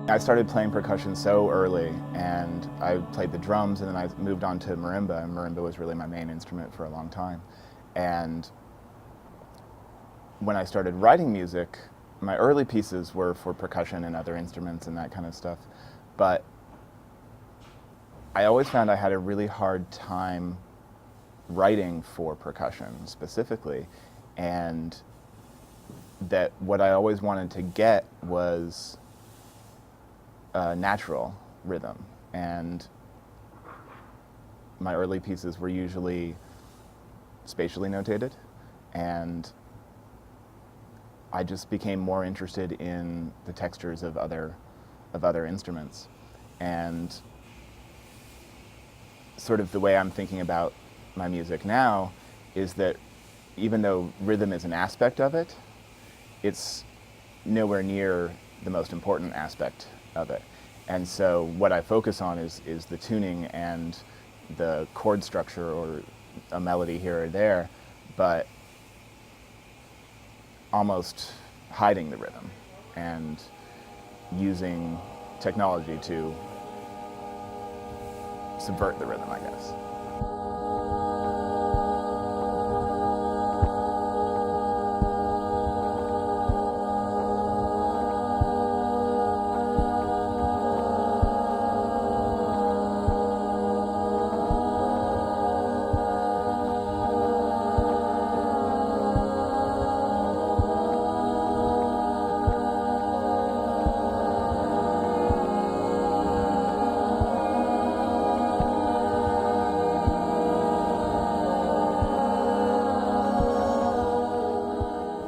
I started playing percussion so early, and I played the drums, and then I moved on to marimba, and marimba was really my main instrument for a long time. And when I started writing music, my early pieces were for percussion and other instruments and that kind of stuff, but I always found I had a really hard time writing for percussion specifically, and that what I always wanted to get was natural rhythm, and my early pieces were usually spatially notated, and I just became more interested in the textures of other instruments. And sort of the way I'm thinking about my music now is that even though rhythm is an aspect of it, it's nowhere near the most important aspect of it. And so what I focus on is the tuning and the chord structure or a melody here or there, but almost hiding the rhythm and using technology to subvert the rhythm, I guess.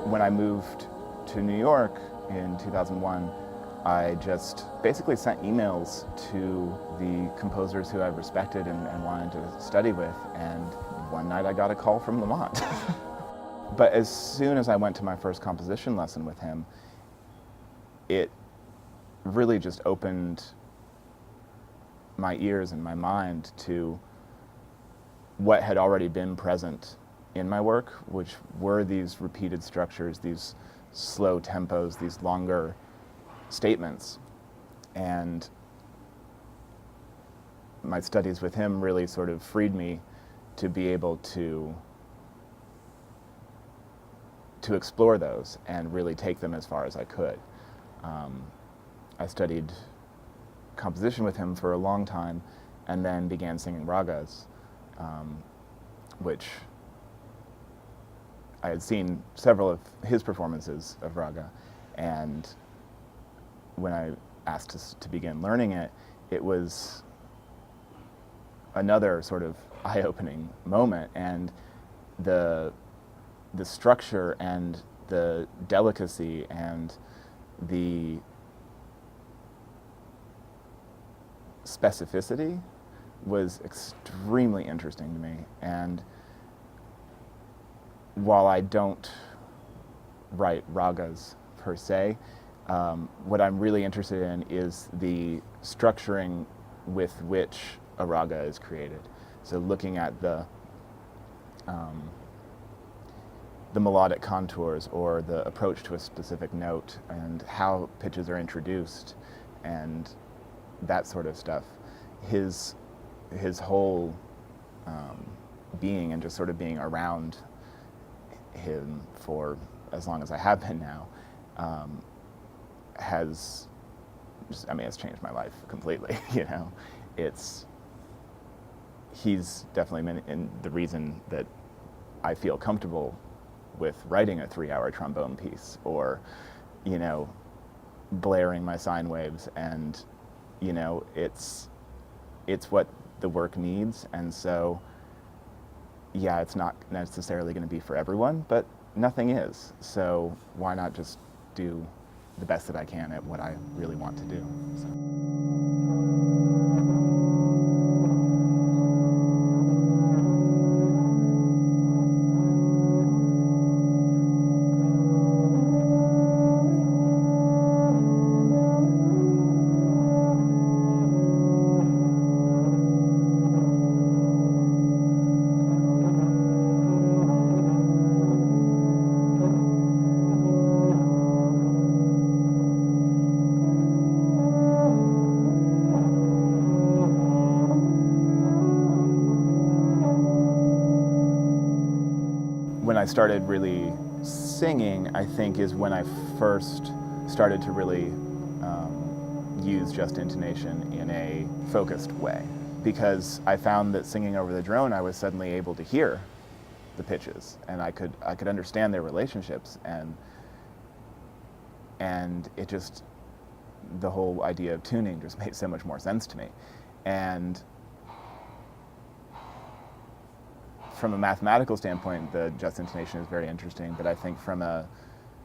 When I moved to New York in 2001, I just basically sent emails to the composers who I respected and wanted to study with, and one night I got a call from Lamont. But as soon as I went to my first composition lesson with him, it really just opened my ears and my mind to what had already been present in my work, which were these repeated structures, these slow tempos, these longer statements. And my studies with him really sort of freed me to be able to explore those and really take them as far as I could. I studied composition with him for a long time and then began singing ragas, which I had seen several of his performances of raga, and when I asked to begin learning it, it was another sort of eye-opening moment, and the structure and the delicacy and the specificity was extremely interesting to me. And while I don't write ragas per se, what I'm really interested in is the structuring with which a raga is created. So looking at the melodic contours or the approach to a specific note and how pitches are introduced and that sort of stuff. His whole being and just sort of being around him for as long as I have been now has just, it's changed my life completely. You know, he's definitely been the reason that I feel comfortable with writing a 3-hour trombone piece, or, you know, blaring my sine waves, and, you know, it's what the work needs. And so, yeah, it's not necessarily going to be for everyone, but nothing is. So why not just do the best that I can at what I really want to do? So. I started really singing, I think, is when I first started to really use just intonation in a focused way. Because I found that singing over the drone, I was suddenly able to hear the pitches, and I could understand their relationships, and it just, the whole idea of tuning just made so much more sense to me. And from a mathematical standpoint, the just intonation is very interesting, but I think from a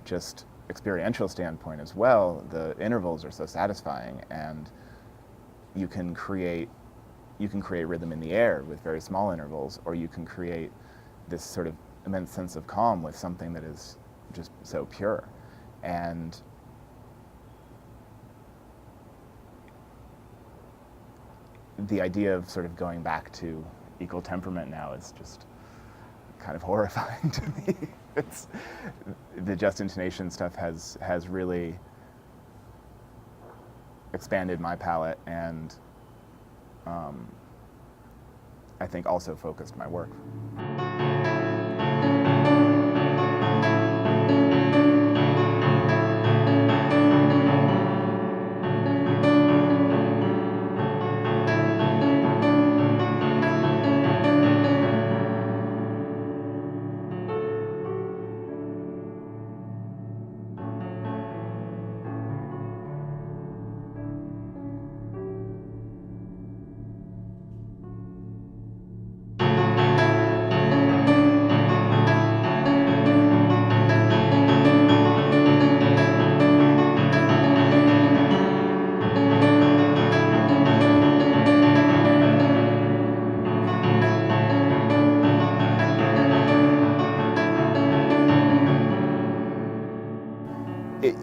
just experiential standpoint as well, the intervals are so satisfying, and you can create rhythm in the air with very small intervals, or you can create this sort of immense sense of calm with something that is just so pure. And the idea of sort of going back to equal temperament now is just kind of horrifying to me. The just intonation stuff has really expanded my palette, and I think also focused my work.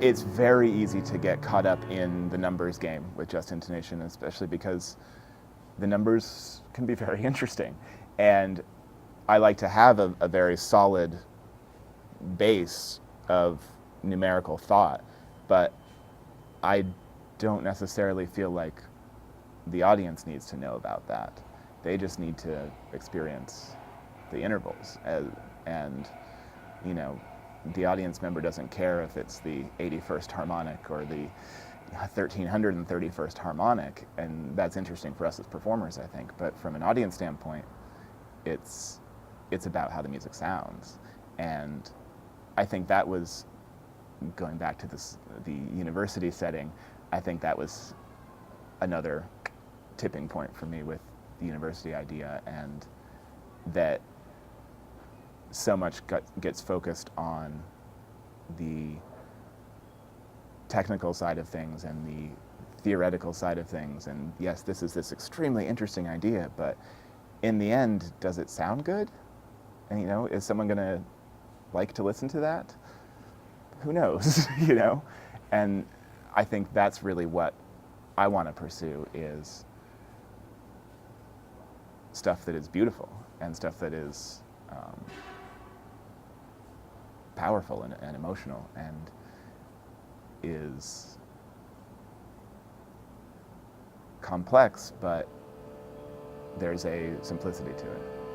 It's very easy to get caught up in the numbers game with just intonation, especially because the numbers can be very interesting. And I like to have a very solid base of numerical thought, but I don't necessarily feel like the audience needs to know about that. They just need to experience the intervals, and you know, the audience member doesn't care if it's the 81st harmonic or the 1331st harmonic, and that's interesting for us as performers, I think. But from an audience standpoint, it's about how the music sounds. And I think that was, going back to the university setting, I think that was another tipping point for me with the university idea, and that so much gets focused on the technical side of things and the theoretical side of things, and yes, this is this extremely interesting idea, but in the end, does it sound good? And you know, is someone gonna like to listen to that? Who knows, you know? And I think that's really what I want to pursue, is stuff that is beautiful and stuff that is powerful and emotional, and is complex, but there's a simplicity to it.